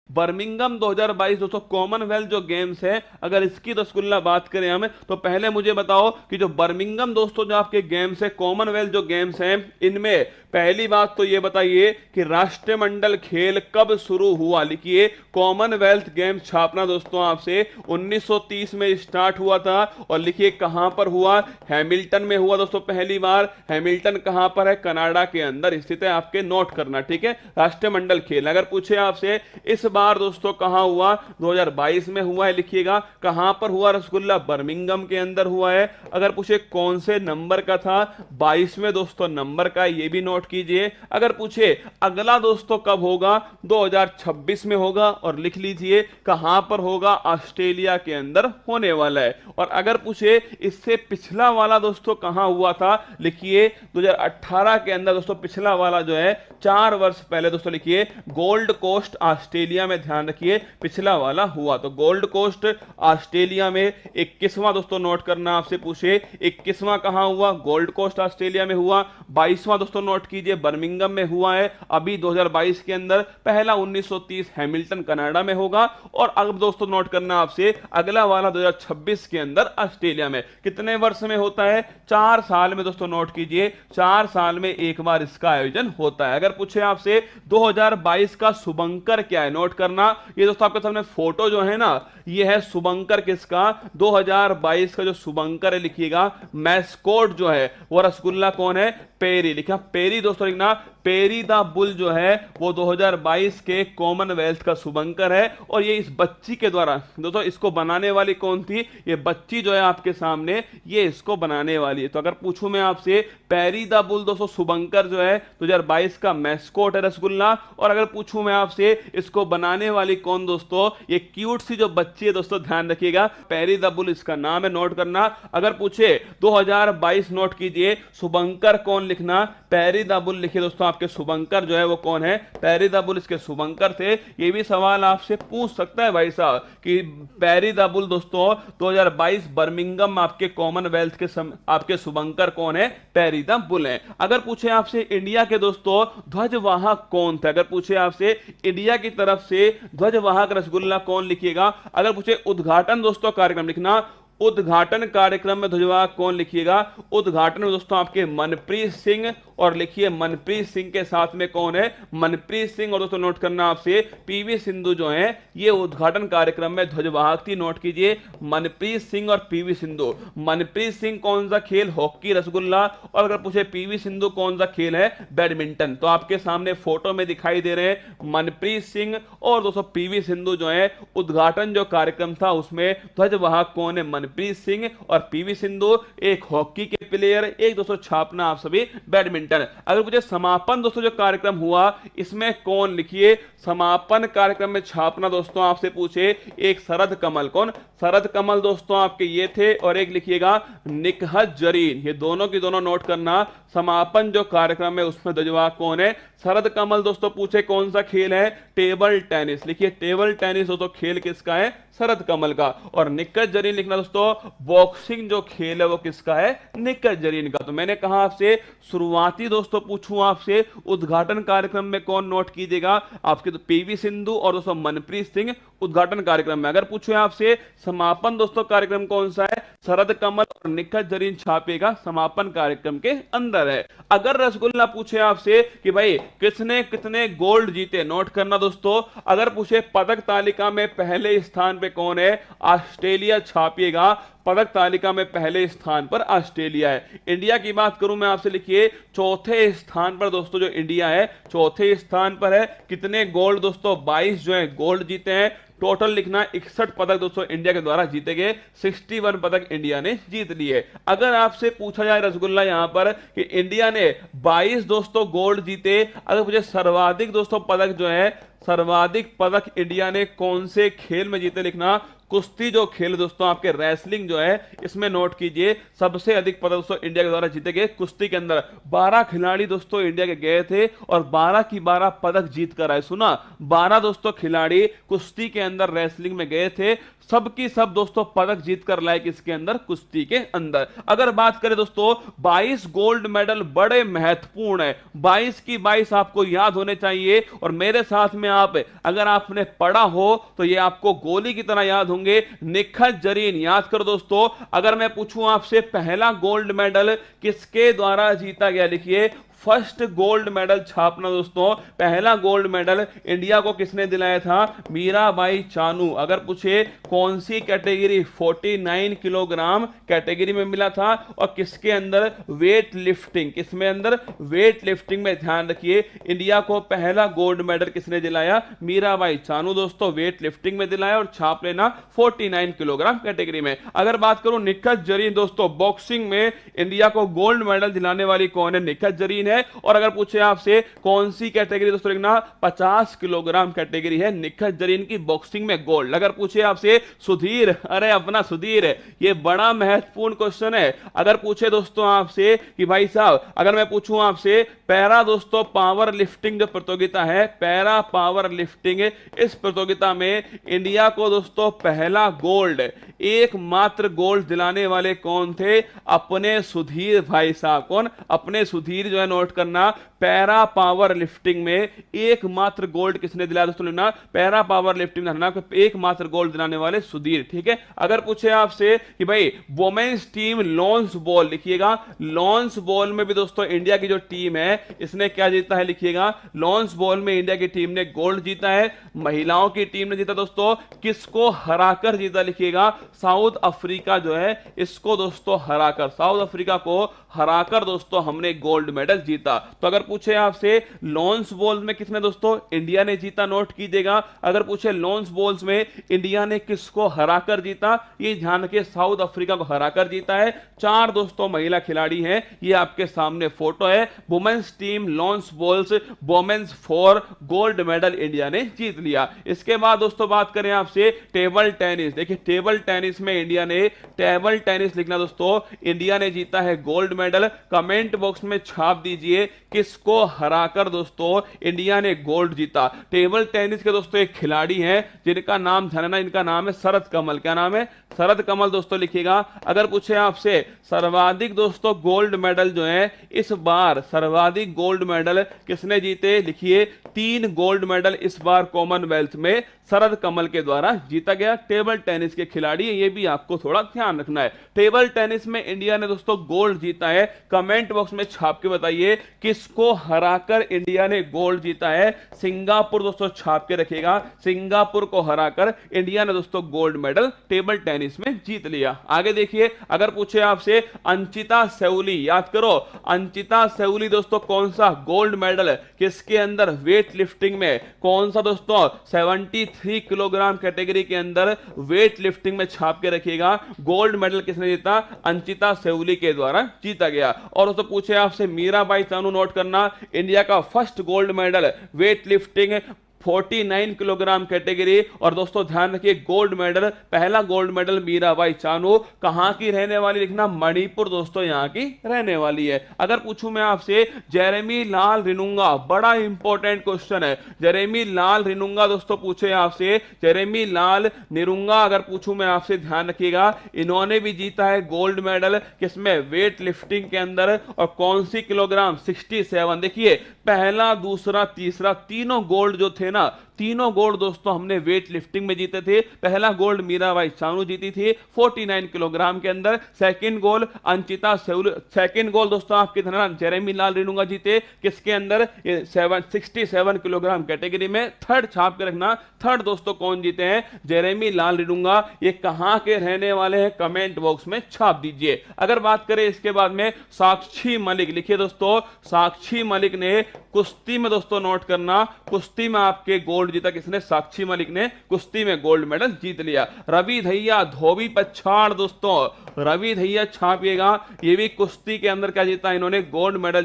Birmingham 2022 दोस्तों Commonwealth जो games है, अगर इसकी रसगुल्ला बात करें हम, तो पहले मुझे बताओ कि जो बर्मिंघम दोस्तों जो आपके गेम्स है, कॉमनवेल्थ जो गेम्स हैं, इनमें पहली बात तो ये बताइए कि राष्ट्रमंडल खेल कब शुरू हुआ। लिखिए कॉमनवेल्थ गेम्स छापना दोस्तों आपसे 1930 में स्टार्ट हुआ था। और लिखिए कहां पर हुआ, हैमिल्टन में हुआ दोस्तों पहली बार। हैमिल्टन कहां पर है, कनाडा के अंदर स्थित है, आपके नोट करना, ठीक है। राष्ट्रमंडल खेल अगर पूछे आपसे इस बार दोस्तों कहां हुआ, 2022 में हुआ है। लिखिएगा कहां पर हुआ रसगुल्ला, बर्मिंघम के अंदर हुआ है। अगर पूछे कौन से नंबर का था, 22वें दोस्तों नंबर का, ये भी नोट कीजिए। अगर पूछे अगला दोस्तों कब होगा, 2026 में होगा, और लिख लीजिए कहां पर होगा, ऑस्ट्रेलिया के अंदर होने वाला है। और अगर पूछे इससे पिछला वाला दोस्तों कहां हुआ था, लिखिए 2018 के अंदर दोस्तों पिछला वाला जो है 4 वर्ष पहले दोस्तों, लिखिए गोल्ड कोस्ट ऑस्ट्रेलिया में, ध्यान रखिए पिछला वाला हुआ। तो गोल्ड कोस्ट ऑस्ट्रेलिया में 21वां दोस्तों नोट करना, आपसे पूछे 21वां कहां हुआ, गोल्ड कोस्ट ऑस्ट्रेलिया में हुआ। 22वां दोस्तों नोट कीजिए बर्मिंघम में हुआ है अभी 2022 के अंदर। पहला 1930 हैमिल्टन कनाडा में होगा। और अब दोस्तों नोट करना आपसे अगला वाला 2026 के अंदर ऑस्ट्रेलिया में। कितने वर्ष में होता है, 4 साल में दोस्तों नोट कीजिए, 4 साल में एक बार इसका आयोजन होता है। अगर पूछे आपसे 2022 का शुभंकर क्या है, नोट करना। ये दोस्तों आपके सामने फोटो जो है ना, ये है शुभंकर किसका, 2022 का जो शुभंकर है, लिखिएगा मैस्कोट जो है वो रसगुल्ला कौन है, पेरी। लिखा पेरी दोस्तों, लिखना पेरी द बुल जो है वो 2022 के कॉमनवेल्थ का शुभंकर है। और ये इस बच्ची के द्वारा दोस्तों, इसको बनाने वाली कौन थी, ये बच्ची जो है आपके सामने, ये इसको बनाने वाली है। तो अगर पूछूं मैं आपसे, पेरी द बुल दोस्तों शुभंकर जो है 2022 का मैस्कोट है रसगुल्ला। और अगर पूछूं मैं आपसे इसको बनाने वाली कौन दोस्तों, ये क्यूट सी जो बच्ची है दोस्तों, ध्यान रखिएगा पेरी द बुल इसका नाम है, नोट करना। अगर पूछे 2022 नोट कीजिए शुभंकर कौन, लिखना पेरी द बुल लिखिए दोस्तों, आपके शुभंकर जो है वो कौन है, पेरी द बुल इसके शुभंकर थे। ये भी सवाल आपसे पूछ सकता है भाई साहब कि पेरी द बुल दोस्तों 2022 बर्मिंघम आपके कॉमनवेल्थ के आपके शुभंकर कौन है, पेरी द बुल है। अगर पूछे आपसे इंडिया के दोस्तों ध्वजवाहक कौन थे, अगर पूछे आपसे इंडिया की तरफ से ध्वजवाहक रसगुल्ला कौन, लिखिएगा। अगर पूछे उद्घाटन दोस्तों कार्यक्रम, लिखना उद्घाटन कार्यक्रम में ध्वजवाहक कौन, लिखिएगा उद्घाटन में दोस्तों आपके मनप्रीत सिंह। और लिखिए मनप्रीत सिंह के साथ में कौन है, मनप्रीत सिंह। और दोस्तों नोट करना आपसे पीवी सिंधु जो है ये उद्घाटन कार्यक्रम में ध्वजवाहक थी, नोट कीजिए मनप्रीत सिंह और पीवी सिंधु। मनप्रीत सिंह कौन सा खेल, हॉकी रसगुल्ला। और अगर पूछे पीवी सिंधु कौन सा खेल है, बैडमिंटन। तो आपके सामने फोटो में दिखाई दे रहे हैं मनप्रीत सिंह और दोस्तों पीवी सिंधु जो है। उद्घाटन जो कार्यक्रम था उसमें ध्वजवाहक कौन है, मनप्रीत सिंह और पीवी सिंधु। एक हॉकी के प्लेयर, एक दोस्तों छापना आप सभी बैडमिंटन। अगर मुझे समापन दोस्तों जो कार्यक्रम हुआ इसमें कौन, लिखिए समापन कार्यक्रम में छापना दोस्तों आपसे पूछे एक शरद कमल, कौन शरद कमल दोस्तों आपके ये थे। और एक लिखिएगा निकहत जरीन, ये दोनों की दोनों नोट करना। समापन जो कार्यक्रम है उसमें ध्वजवाहक कौन है, शरद कमल दोस्तों। पूछे कौन सा खेल है, टेबल टेनिस, लिखिए टेबल टेनिस दोस्तों खेल किसका है, शरद कमल का। और निकहत जरीन लिखना दोस्तों, बॉक्सिंग जो खेल है वो किसका है, निकहत जरीन का। तो मैंने कहा आपसे शुरुआती दोस्तों पूछूं आपसे उद्घाटन कार्यक्रम में कौन, नोट कीजिएगा आपके तो पीवी सिंधु और दोस्तों मनप्रीत सिंह उद्घाटन कार्यक्रम में। अगर पूछे आपसे समापन दोस्तों कार्यक्रम कौन सा है, शरद कमल और निकहत जरीन छापेगा समापन कार्यक्रम के अंदर है। अगर रसगुल्ला पूछे आपसे कि भाई किसने कितने गोल्ड जीते, नोट करना दोस्तों। अगर पूछे पदक तालिका में पहले स्थान पे कौन है, ऑस्ट्रेलिया छापिएगा। पदक तालिका में पहले स्थान पर ऑस्ट्रेलिया है। इंडिया की बात करूं मैं आपसे, लिखिए चौथे स्थान पर दोस्तों जो इंडिया है, चौथे स्थान पर है। कितने गोल्ड दोस्तों, 22 जो है गोल्ड जीते हैं। टोटल लिखना 61 पदक दोस्तों इंडिया के द्वारा जीते गए, 61 पदक इंडिया ने जीत लिए। अगर आपसे पूछा जाए रसगुल्ला यहां पर कि इंडिया ने 22 दोस्तों गोल्ड जीते, अगर मुझे सर्वाधिक दोस्तों पदक जो है, सर्वाधिक पदक इंडिया ने कौन से खेल में जीते, लिखना कुश्ती जो खेल दोस्तों आपके रेसलिंग जो है इसमें नोट कीजिए सबसे अधिक पदक दोस्तों इंडिया के द्वारा जीते गए कुश्ती के अंदर। 12 खिलाड़ी दोस्तों इंडिया के गए थे और 12 की 12 पदक जीत कर आए। सुना, 12 दोस्तों खिलाड़ी कुश्ती के अंदर रेसलिंग में गए थे, सब की सब दोस्तों पदक जीत कर लाए किसके अंदर, कुश्ती के अंदर। अगर बात करें दोस्तों 22 गोल्ड मेडल बड़े महत्वपूर्ण है, 22 की 22 आपको याद होने चाहिए। और मेरे साथ में में आप अगर आपने पढ़ा हो तो ये आपको गोली की तरह याद होंगे, निखत जरीन। याद करो दोस्तों, अगर मैं पूछूं आपसे पहला गोल्ड मेडल किसके द्वारा जीता गया, लिखिए फर्स्ट गोल्ड मेडल छापना दोस्तों। पहला गोल्ड मेडल इंडिया को किसने दिलाया था, मीराबाई चानू। अगर पूछे कौन सी कैटेगरी, 49 किलोग्राम कैटेगरी में मिला था, और किसके अंदर, वेट लिफ्टिंग, किसमें अंदर, वेट लिफ्टिंग में। ध्यान रखिए इंडिया को पहला गोल्ड मेडल किसने दिलाया, मीराबाई चानू दोस्तों, वेट लिफ्टिंग में दिलाया, और छाप लेना 49 किलोग्राम कैटेगरी में। अगर बात करूं निखत जरीन दोस्तों, बॉक्सिंग में इंडिया को गोल्ड मेडल दिलाने वाली कौन है, निखत जरीन है। और अगर पूछे आपसे कौन सी कैटेगरी दोस्तों, लिखना 50 किलोग्राम कैटेगरी है निखत जरीन की बॉक्सिंग में गोल्ड। अगर पूछे आपसे सुधीर, अरे अपना सुधीर, ये बड़ा महत्वपूर्ण क्वेश्चन है। अगर पूछे दोस्तों आपसे कि भाई साहब, अगर मैं पूछूं आपसे पैरा दोस्तों पावर लिफ्टिंग जो प्रतियोगिता है, पैरा पावर लिफ्टिंग, इस प्रतियोगिता में इंडिया को दोस्तों पहला गोल्ड, एकमात्र गोल्ड दिलाने वाले कौन थे, अपने सुधीर भाई साहब। कौन, अपने सुधीर जो है, नोट करना, पैरा पावर लिफ्टिंग में एकमात्र गोल्ड किसने दिलाया दोस्तों, लेना पैरा पावर लिफ्टिंग में एकमात्र गोल्ड दिलाने वाले सुधीर। ठीक है। अगर पूछे आपसे कि भाई वोमेन्स टीम लॉन्स बॉल, लिखिएगा लॉन्स बॉल में भी दोस्तों इंडिया की जो टीम है इसने क्या जीता है, लिखिएगा लॉन्स बॉल में इंडिया की टीम ने गोल्ड जीता है। महिलाओं की टीम ने जीता दोस्तों, किसको हराकर जीता, लिखिएगा साउथ अफ्रीका जो है इसको दोस्तों हराकर, साउथ अफ्रीका को हराकर दोस्तों हमने गोल्ड मेडल जीता। तो अगर पूछे आपसे लॉन्स बॉल में किसने दोस्तों इंडिया ने जीता, नोट कीजिएगा। अगर पूछे लॉन्स बॉल्स में इंडिया ने किसको हराकर जीता, ये ध्यान रखिए साउथ अफ्रीका को हराकर जीता है। 4 दोस्तों महिला खिलाड़ी हैं, ये आपके सामने फोटो है। Women's team lawns bowls women's 4 gold medal India ने जीत लिया। इसके बाद दोस्तों बात करें आपसे टेबल टेनिस, देखिए टेबल टेनिस में इंडिया ने, टेबल टेनिस लिखना दोस्तों, इंडिया ने जीता है गोल्ड मेडल। कमेंट बॉक्स में छाप दीजिए किसको हराकर दोस्तों इंडिया ने गोल्ड जीता। टेबल टेनिस के दोस्तों एक खिलाड़ी हैं जिनका नाम ध्यान, इनका नाम है शरद कमल। क्या नाम है, शरद कमल दोस्तों, लिखिएगा। अगर पूछे आपसे सर्वाधिक दोस्तों गोल्ड मेडल जो है इस बार, सर्वाधिक गोल्ड मेडल किसने जीते, लिखिए 3 गोल्ड मेडल इस बार कॉमनवेल्थ में शरद कमल के द्वारा जीता गया। टेबल टेनिस के खिलाड़ी है, ये भी आपको थोड़ा ध्यान रखना है। टेबल टेनिस में इंडिया ने दोस्तों गोल्ड जीता है। कमेंट बॉक्स में छाप के बताइए किसको हराकर इंडिया ने गोल्ड जीता है। सिंगापुर दोस्तों छाप के रखिएगा, सिंगापुर को हराकर इंडिया ने दोस्तों गोल्ड मेडल टेबल टेनिस में जीत लिया। आगे देखिए, अगर पूछे आपसे अंचिता सेउली, याद करो अंचिता सेउली दोस्तों कौन सा गोल्ड मेडल किसके अंदर, वेट लिफ्टिंग में, कौन सा दोस्तों 73 किलोग्राम कैटेगरी के अंदर वेट लिफ्टिंग में छाप के रखिएगा। गोल्ड मेडल किसने जीता, अंचिता सेउली के द्वारा जीता गया। और दोस्तों पूछे आपसे मीराबाई चानू, नोट करना, इंडिया का first gold medal weight lifting 49 kilogram category. और दोस्तों ध्यान रखिए गोल्ड मेडल, पहला गोल्ड मेडल मीराबाई चानू, कहां की रहने वाली, लिखना मणिपुर दोस्तों यहां की रहने वाली है। अगर पूछूं मैं आपसे जेरेमी लाल रिनुंगा, बड़ा इंपॉर्टेंट क्वेश्चन है, जेरेमी लाल रिनुंगा दोस्तों पूछे आपसे, जेरेमी लाल निरुंगा अगर पूछूं मैं आपसे, ध्यान रखिएगा इन्होंने भी जीता है गोल्ड मेडल, किसमें, वेट लिफ्टिंग के अंदर। और कौन सी किलोग्राम, 67। देखिए पहला दूसरा तीसरा तीनों गोल्ड जो थे ना, तीनों गोल्ड दोस्तों हमने वेट लिफ्टिंग में जीते थे। पहला गोल्ड मीराबाई चानू जीती थी 49 किलोग्राम के अंदर। Second gold Anchita सेउली, second gold दोस्तों आपके ध्यान जेरेमी लाल रिनुंगा जीते, किसके अंदर, 67 किलोग्राम कैटेगरी में। थर्ड छाप के रखना, थर्ड दोस्तों कौन जीते हैं, जेरेमी लाल रिनुंगा। ये कहां के रहने वाले हैं, कमेंट बॉक्स में छाप दीजिए। अगर बात करें इसके बाद में साक्षी मलिक, लिखिए दोस्तों साक्षी मलिक ने कुश्ती में दोस्तों, नोट करना, कुश्ती में आपके गोल्ड जीता किसने, साक्षी मलिक ने कुश्ती में गोल्ड मेडल जीत लिया। रवि धैया धोबी पछाड़ दोस्तों, रवि धैया छापिएगा, ये भी कुश्ती के अंदर क्या जीता, इन्होंने गोल्ड मेडल